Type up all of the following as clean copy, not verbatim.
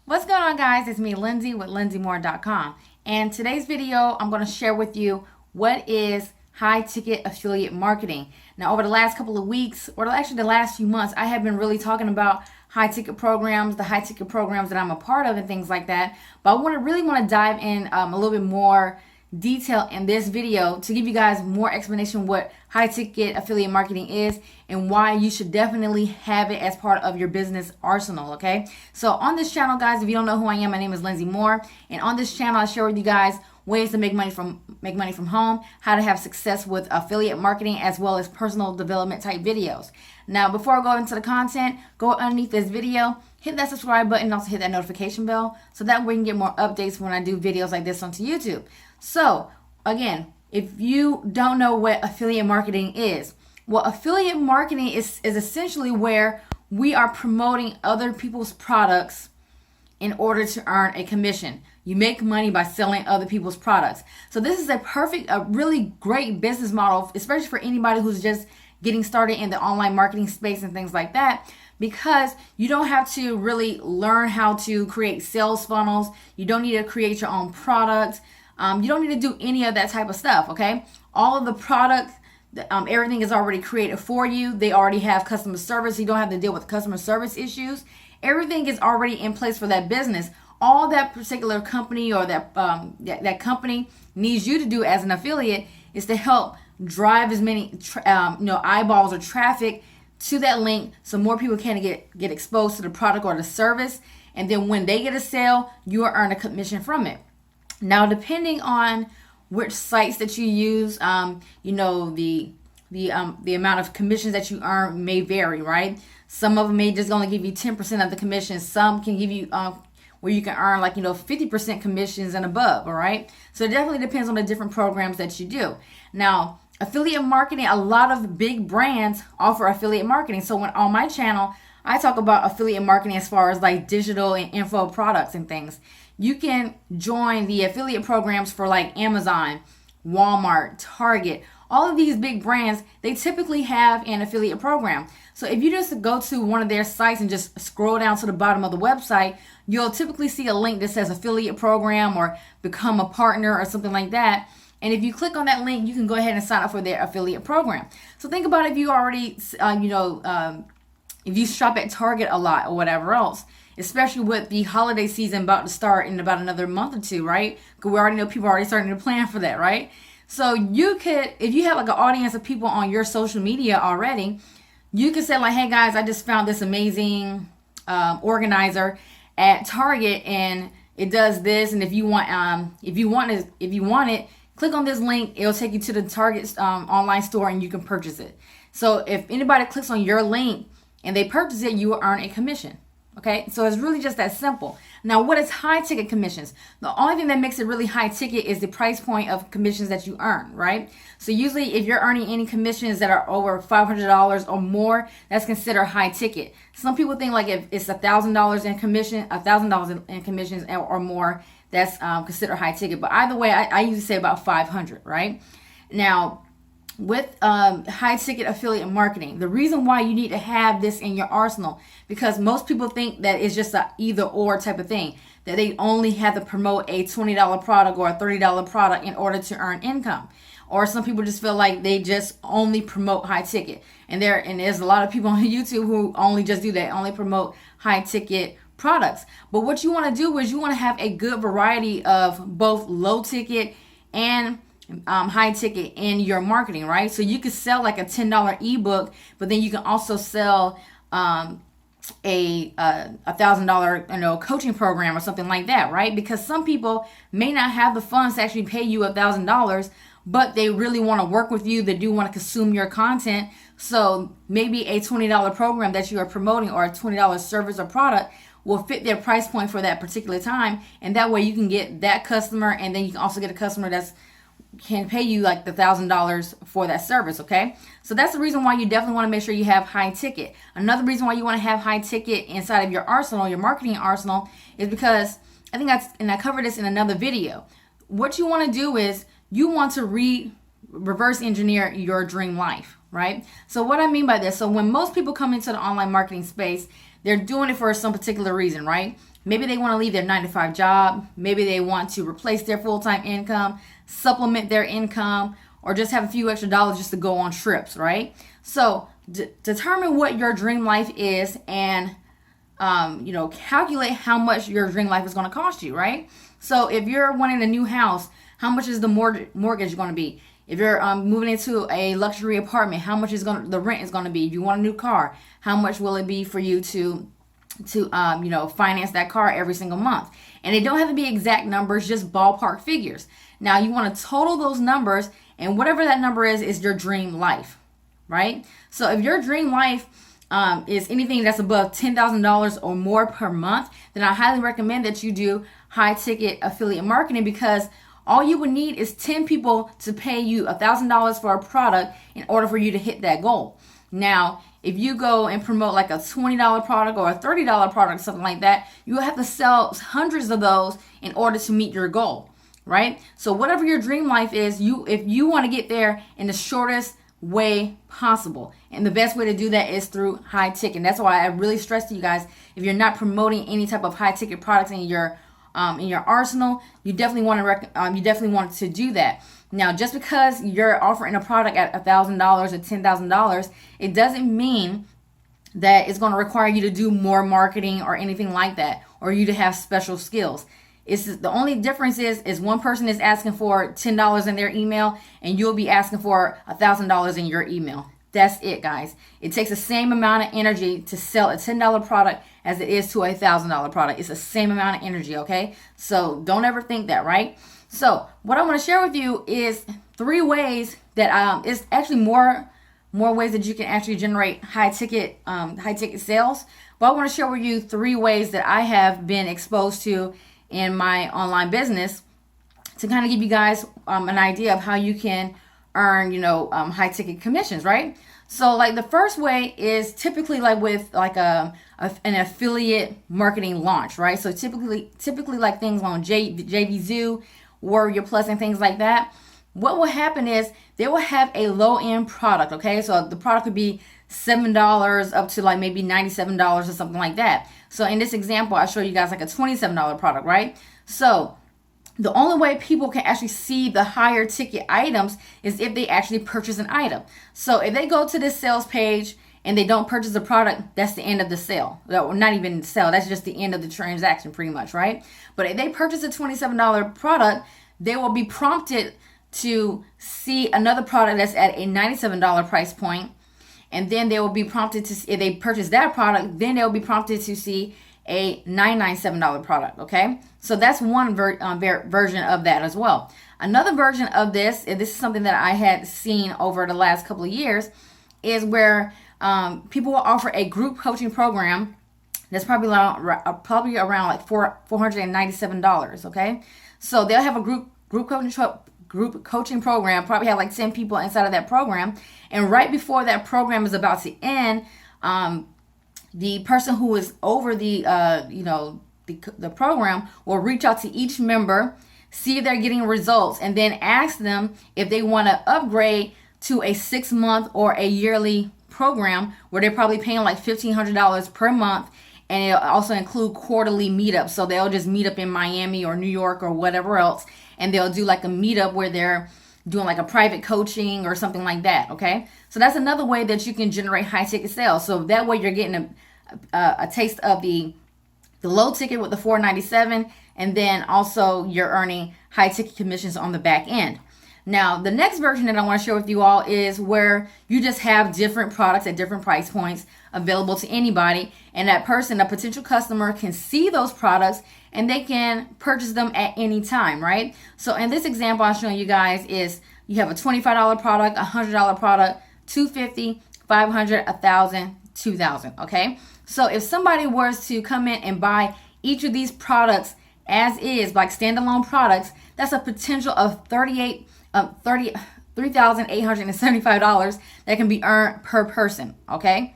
What's going on, guys? It's me, Linsay, with LinsayMoore.com. And today's video, I'm going to share with you what is high ticket affiliate marketing. Now, over the last couple of weeks, or actually the last few months, I have been really talking about high ticket programs, the high ticket programs that I'm a part of and things like that. But I really want to dive in a little bit more detail in this video to give you guys more explanation what high ticket affiliate marketing is and why you should definitely have it as part of your business arsenal. Okay, so on this channel, guys, if you don't know who I am, my name is Linsay Moore, and on this channel I share with you guys ways to make money from home, how to have success with affiliate marketing, as well as personal development type videos. Now, before I go into the content, go underneath this video, hit that subscribe button, and also hit that notification bell so that way you can get more updates when I do videos like this onto YouTube. So again, if you don't know what affiliate marketing is, well, affiliate marketing is essentially where we are promoting other people's products in order to earn a commission. You make money by selling other people's products. So this is a really great business model, especially for anybody who's just getting started in the online marketing space and things like that, because you don't have to really learn how to create sales funnels. You don't need to create your own product. You don't need to do any of that type of stuff, okay? All of the product, everything is already created for you. They already have customer service. You don't have to deal with customer service issues. Everything is already in place for that business. All that particular company or that company needs you to do as an affiliate is to help drive as many eyeballs or traffic to that link so more people can get exposed to the product or the service. And then when they get a sale, you will earn a commission from it. Now, depending on which sites that you use, the amount of commissions that you earn may vary, right? Some of them may just only give you 10% of the commissions. Some can give you where you can earn 50% commissions and above, all right? So it definitely depends on the different programs that you do. Now, affiliate marketing, a lot of big brands offer affiliate marketing. So when on my channel, I talk about affiliate marketing as far as digital and info products and things. You can join the affiliate programs for Amazon, Walmart, Target. All of these big brands, they typically have an affiliate program. So if you just go to one of their sites and just scroll down to the bottom of the website, you'll typically see a link that says affiliate program or become a partner or something like that. And if you click on that link, you can go ahead and sign up for their affiliate program. So think about if you already, if you shop at Target a lot or whatever else, especially with the holiday season about to start in about another month or two, right? Because we already know people are already starting to plan for that, right? So you could, if you have an audience of people on your social media already, you could say hey guys, I just found this amazing organizer at Target and it does this, and if you want it, click on this link. It'll take you to the Target's online store and you can purchase it. So if anybody clicks on your link and they purchase it, you will earn a commission. Okay, so it's really just that simple. Now, what is high ticket commissions? The only thing that makes it really high ticket is the price point of commissions that you earn, right? So usually if you're earning any commissions that are over $500 or more, that's considered high ticket. Some people think if it's $1,000 in commission, $1,000 in commissions or more, that's considered high ticket. But either way, I usually say about 500, right? Now, with high ticket affiliate marketing, the reason why you need to have this in your arsenal, because most people think that it's just a either or type of thing, that they only have to promote a $20 product or a $30 product in order to earn income. Or some people just feel like they just only promote high ticket. And there's a lot of people on YouTube who only just do that, only promote high ticket products. But what you want to do is you want to have a good variety of both low ticket and high ticket in your marketing, right? So you could sell a $10 ebook, but then you can also sell a $1,000 coaching program or something like that, right? Because some people may not have the funds to actually pay you $1,000, but they really want to work with you. They do want to consume your content. So maybe a $20 program that you are promoting or a $20 service or product will fit their price point for that particular time, and that way you can get that customer, and then you can also get a customer that's can pay you the $1,000 for that service. Okay, so that's the reason why you definitely want to make sure you have high ticket. Another reason why you want to have high ticket inside of your arsenal, your marketing arsenal, is because I covered this in another video. What you want to do is you want to reverse engineer your dream life, right? So what I mean by this, so when most people come into the online marketing space, they're doing it for some particular reason, right? Maybe they want to leave their 9-to-5 job. Maybe they want to replace their full-time income, supplement their income, or just have a few extra dollars just to go on trips, right? So determine what your dream life is, and calculate how much your dream life is going to cost you, right? So if you're wanting a new house, how much is the mortgage going to be? If you're moving into a luxury apartment, how much is the rent is going to be? If you want a new car, how much will it be for you to finance that car every single month? And they don't have to be exact numbers, just ballpark figures. Now you want to total those numbers, and whatever that number is your dream life, right? So if your dream life is anything that's above $10,000 or more per month, then I highly recommend that you do high ticket affiliate marketing, because all you would need is 10 people to pay you $1,000 for a product in order for you to hit that goal. Now, if you go and promote like a $20 product or a $30 product, something like that, you will have to sell hundreds of those in order to meet your goal, right? So whatever your dream life is, if you want to get there in the shortest way possible, and the best way to do that is through high ticket. And that's why I really stress to you guys, if you're not promoting any type of high ticket products in your arsenal, you definitely want to do that. Now, just because you're offering a product at $1,000 or $10,000, it doesn't mean that it's going to require you to do more marketing or anything like that, or you to have special skills. It's the only difference is one person is asking for $10 in their email, and you'll be asking for $1,000 in your email. That's it, guys. It takes the same amount of energy to sell a $10 product as it is to a $1,000 product. It's the same amount of energy, okay? So don't ever think that, right? So what I want to share with you is 3 ways that it's actually more ways that you can actually generate high ticket sales. But I want to share with you 3 ways that I have been exposed to in my online business to kind of give you guys an idea of how you can earn high ticket commissions, right? So like the first way is typically like with like an affiliate marketing launch, right? So typically like things on JVZoo, Warrior Plus, and things like that. What will happen is they will have a low end product, okay? So the product could be $7 up to like maybe $97 or something like that. So in this example, I show you guys like a $27 product, right? So the only way people can actually see the higher ticket items is if they actually purchase an item. So if they go to this sales page and they don't purchase the product, that's the end of the sale. Or not even the sale, that's just the end of the transaction pretty much, right? But if they purchase a $27 product, they will be prompted to see another product that's at a $97 price point. And then they will be prompted to, if they purchase that product, then they'll be prompted to see a $997 product, okay? So that's one version of that as well. Another version of this, and this is something that I had seen over the last couple of years, is where people will offer a group coaching program that's probably around like $497, okay? So they'll have a group coaching program, probably have like 10 people inside of that program, and right before that program is about to end, the person who is over the program will reach out to each member, see if they're getting results, and then ask them if they want to upgrade to a 6-month or a yearly program where they're probably paying like $1,500 per month, and it'll also include quarterly meetups. So they'll just meet up in Miami or New York or whatever else, and they'll do like a meetup where they're doing like a private coaching or something like that, okay? So that's another way that you can generate high ticket sales. So that way you're getting a taste of the low ticket with the $497, and then also you're earning high ticket commissions on the back end. Now, the next version that I want to share with you all is where you just have different products at different price points available to anybody, and that person, a potential customer, can see those products and they can purchase them at any time, right? So in this example I'm showing you guys is you have a $25 product, a $100 product, $250, $500, $1,000, $2,000, okay? So if somebody was to come in and buy each of these products as is, like standalone products, that's a potential of $3,875 that can be earned per person, okay?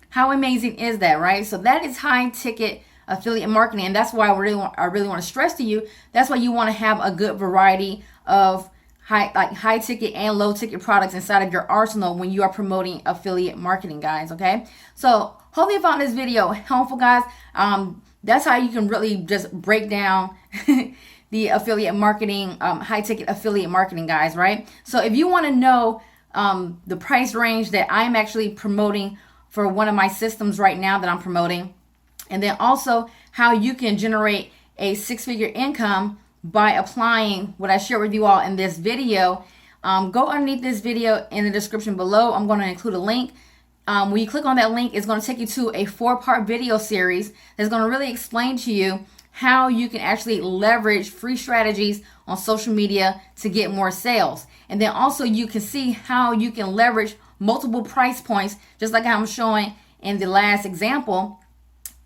How amazing is that, right? So that is high ticket affiliate marketing, and that's why I really want to stress to you, that's why you want to have a good variety of high ticket and low ticket products inside of your arsenal when you are promoting affiliate marketing, guys, okay? So hopefully you found this video helpful, guys. that's how you can really just break down the affiliate marketing, high ticket affiliate marketing, guys, right? So if you want to know the price range that I'm actually promoting for one of my systems right now that I'm promoting, and then also how you can generate a six-figure income by applying what I shared with you all in this video, go underneath this video in the description below. I'm going to include a link. When you click on that link, it's going to take you to a 4-part video series that's going to really explain to you how you can actually leverage free strategies on social media to get more sales. And then also you can see how you can leverage multiple price points, just like I'm showing in the last example,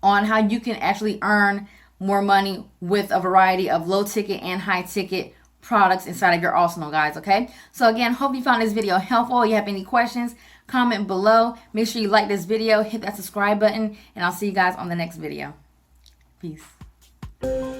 on how you can actually earn more money with a variety of low ticket and high ticket products inside of your arsenal, guys. Okay, so again, hope you found this video helpful. If you have any questions, comment below. Make sure you like this video, hit that subscribe button, and I'll see you guys on the next video. Peace.